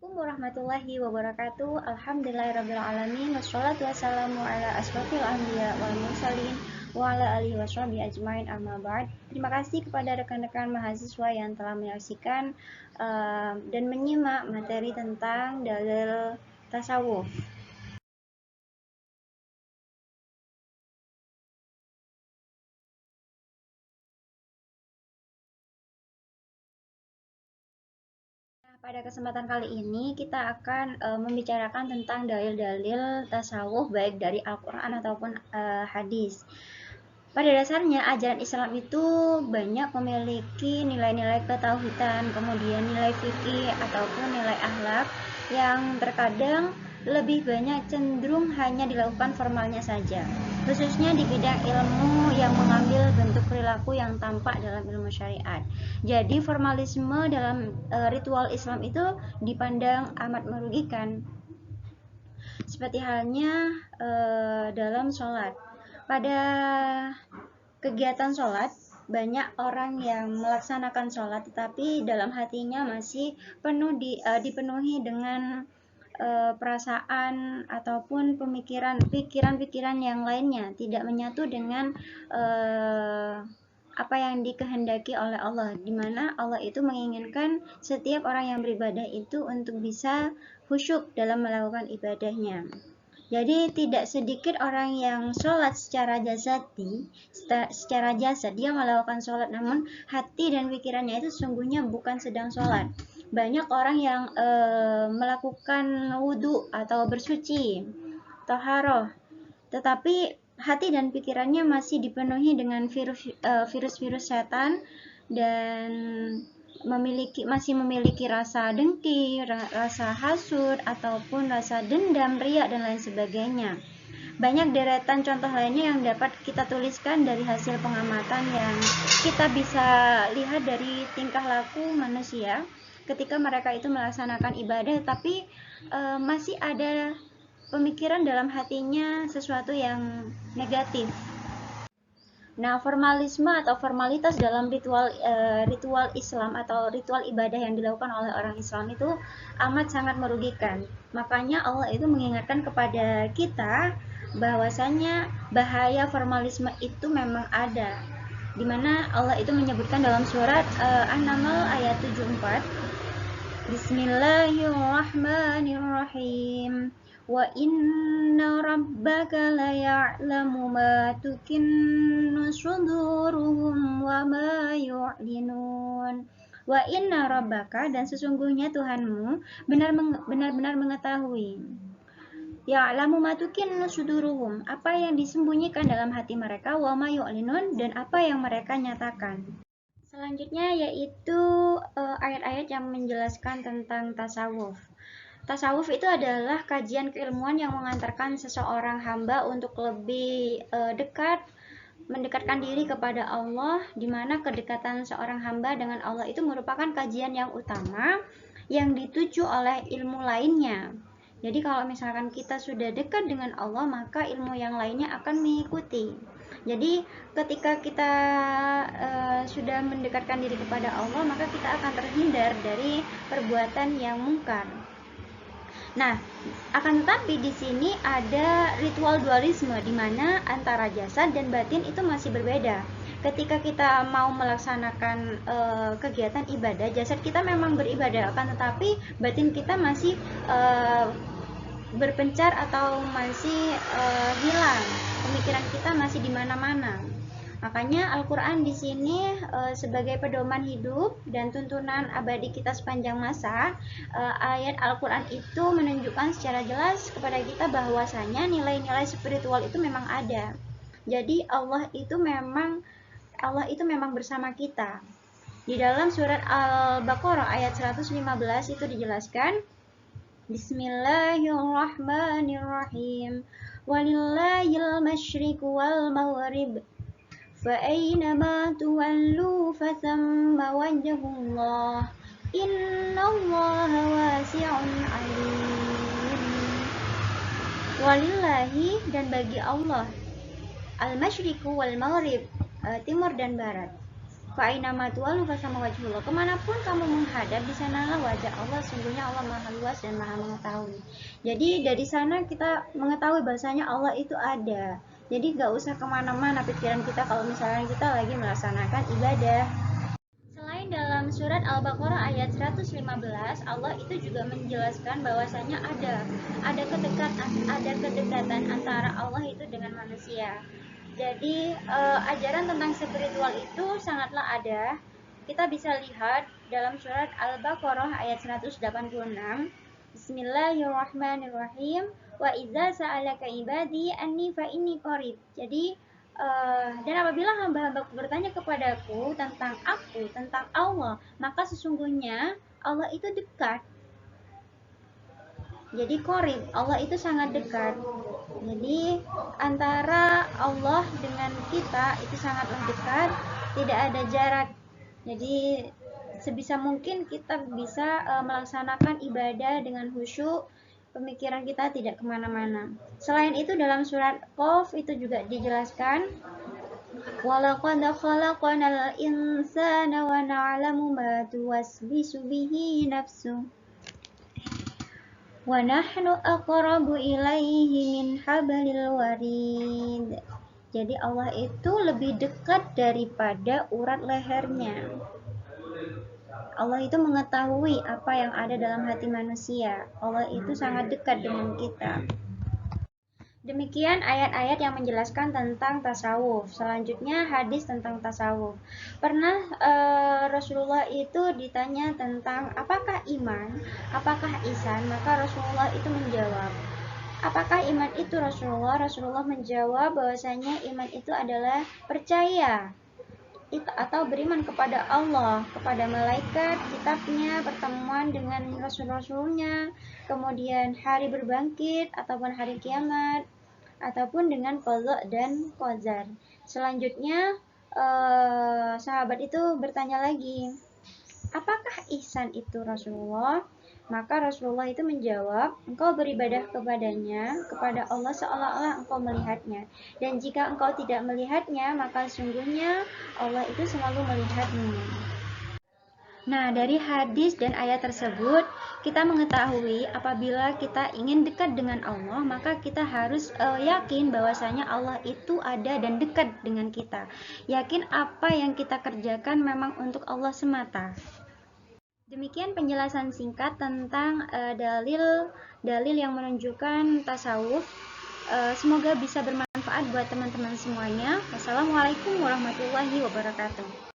Assalamualaikum warahmatullahi wabarakatuh. Alhamdulillahirrabbilalamin. Wassalatu wassalamu ala asrofil anbiya wal mursalin wa ala alihi washabihi ajmain amma ba'd. Terima kasih kepada rekan-rekan mahasiswa yang telah menyaksikan dan menyimak materi tentang dalil tasawuf. Pada kesempatan kali ini kita akan membicarakan tentang dalil-dalil tasawuf baik dari Al-Quran ataupun hadis. Pada dasarnya ajaran Islam itu banyak memiliki nilai-nilai ketauhidan, kemudian nilai fikih ataupun nilai akhlak yang terkadang lebih banyak cenderung hanya dilakukan formalnya saja, khususnya di bidang ilmu yang mengambil bentuk perilaku yang tampak dalam ilmu syariat. Jadi formalisme dalam ritual Islam itu dipandang amat merugikan, seperti halnya dalam sholat. Pada kegiatan sholat, banyak orang yang melaksanakan sholat tetapi dalam hatinya masih dipenuhi dengan perasaan ataupun pikiran-pikiran yang lainnya, tidak menyatu dengan apa yang dikehendaki oleh Allah, di mana Allah itu menginginkan setiap orang yang beribadah itu untuk bisa khusyuk dalam melakukan ibadahnya. Jadi tidak sedikit orang yang sholat secara jasad dia melakukan sholat, namun hati dan pikirannya itu sesungguhnya bukan sedang sholat. Banyak orang yang melakukan wudhu atau bersuci, toharoh, tetapi hati dan pikirannya masih dipenuhi dengan virus-virus setan dan masih memiliki rasa dengki, rasa hasud ataupun rasa dendam, riak dan lain sebagainya. Banyak deretan contoh lainnya yang dapat kita tuliskan dari hasil pengamatan yang kita bisa lihat dari tingkah laku manusia ketika mereka itu melaksanakan ibadah, tapi masih ada pemikiran dalam hatinya sesuatu yang negatif. Nah, formalisme atau formalitas dalam ritual Islam atau ritual ibadah yang dilakukan oleh orang Islam itu amat sangat merugikan. Makanya Allah itu mengingatkan kepada kita bahwasanya bahaya formalisme itu memang ada. Di mana Allah itu menyebutkan dalam surat An-Naml ayat 74, Bismillahirrahmanirrahim. Wa inna rabbaka laya'lamu ma tukinnu suduruhum wa ma yu'linun. Wa inna rabbaka, dan sesungguhnya Tuhanmu benar-benar mengetahui. Ya'lamu ma tukinnu suduruhum, apa yang disembunyikan dalam hati mereka, wa ma yu'linun, dan apa yang mereka nyatakan. Selanjutnya yaitu ayat-ayat yang menjelaskan tentang tasawuf. Tasawuf itu adalah kajian keilmuan yang mengantarkan seseorang hamba untuk lebih mendekatkan diri kepada Allah, di mana kedekatan seorang hamba dengan Allah itu merupakan kajian yang utama yang dituju oleh ilmu lainnya. Jadi kalau misalkan kita sudah dekat dengan Allah, maka ilmu yang lainnya akan mengikuti. Jadi ketika kita sudah mendekatkan diri kepada Allah, maka kita akan terhindar dari perbuatan yang mungkar. Nah, akan tetapi di sini ada ritual dualisme, di mana antara jasad dan batin itu masih berbeda. Ketika kita mau melaksanakan kegiatan ibadah, jasad kita memang beribadah, akan tetapi batin kita masih berpencar atau masih hilang. Pemikiran kita masih di mana-mana. Makanya Al-Quran di sini sebagai pedoman hidup dan tuntunan abadi kita sepanjang masa, ayat Al-Quran itu menunjukkan secara jelas kepada kita bahwasanya nilai-nilai spiritual itu memang ada. Jadi Allah itu memang bersama kita. Di dalam surat Al-Baqarah ayat 115 itu dijelaskan, Bismillahirrahmanirrahim. Walillahil masyriq wal maghrib. فأينما تولوا فثم وجه الله إن الله واسع عليم. Walillahi, dan bagi Allah, al-masyriqu wal maghrib, timur dan barat. Fa aina ma tuwallu fasama wajhullah. Kemanapun kamu menghadap, di sanalah wajah Allah. Sungguhnya Allah Maha luas dan Maha mengetahui. Jadi dari sana kita mengetahui bahasanya Allah itu ada. Jadi gak usah kemana-mana pikiran kita kalau misalnya kita lagi melaksanakan ibadah. Selain dalam surat Al-Baqarah ayat 115, Allah itu juga menjelaskan bahwasanya ada kedekatan antara Allah itu dengan manusia. Jadi ajaran tentang spiritual itu sangatlah ada. Kita bisa lihat dalam surat Al-Baqarah ayat 186. Bismillahirrahmanirrahim. Wa idza sa'alaka ibadi anni fa inni qarib. Jadi dan apabila hamba-hambaku bertanya kepadaku tentang aku, tentang Allah, maka sesungguhnya Allah itu dekat. Jadi qarib, Allah itu sangat dekat. Jadi antara Allah dengan kita itu sangatlah dekat, tidak ada jarak. Jadi sebisa mungkin kita bisa melaksanakan ibadah dengan khusyuk, pemikiran kita tidak kemana-mana. Selain itu dalam surat Qaf itu juga dijelaskan, walaqad khalaqnal insana wa na'lamu ma tuwaswisu bihi nafsuh wa nahnu aqrabu ilaihi min hablil warid. Jadi Allah itu lebih dekat daripada urat lehernya. Allah itu mengetahui apa yang ada dalam hati manusia. Allah itu sangat dekat dengan kita. Demikian ayat-ayat yang menjelaskan tentang tasawuf. Selanjutnya hadis tentang tasawuf. Pernah Rasulullah itu ditanya tentang apakah iman, apakah ihsan, maka Rasulullah itu menjawab, apakah iman itu Rasulullah? Rasulullah menjawab bahwasanya iman itu adalah percaya atau beriman kepada Allah, kepada malaikat, kitabnya, pertemuan dengan rasul-rasulnya, kemudian hari berbangkit ataupun hari kiamat, ataupun dengan qadha dan qadar. Selanjutnya sahabat itu bertanya lagi, apakah ihsan itu Rasulullah? Maka Rasulullah itu menjawab, engkau beribadah kepadanya, kepada Allah seolah-olah engkau melihatnya. Dan jika engkau tidak melihatnya, maka sungguhnya Allah itu selalu melihatmu. Nah, dari hadis dan ayat tersebut, kita mengetahui apabila kita ingin dekat dengan Allah, maka kita harus yakin bahwasanya Allah itu ada dan dekat dengan kita. Yakin apa yang kita kerjakan memang untuk Allah semata. Demikian penjelasan singkat tentang dalil-dalil yang menunjukkan tasawuf. Semoga bisa bermanfaat buat teman-teman semuanya. Wassalamualaikum warahmatullahi wabarakatuh.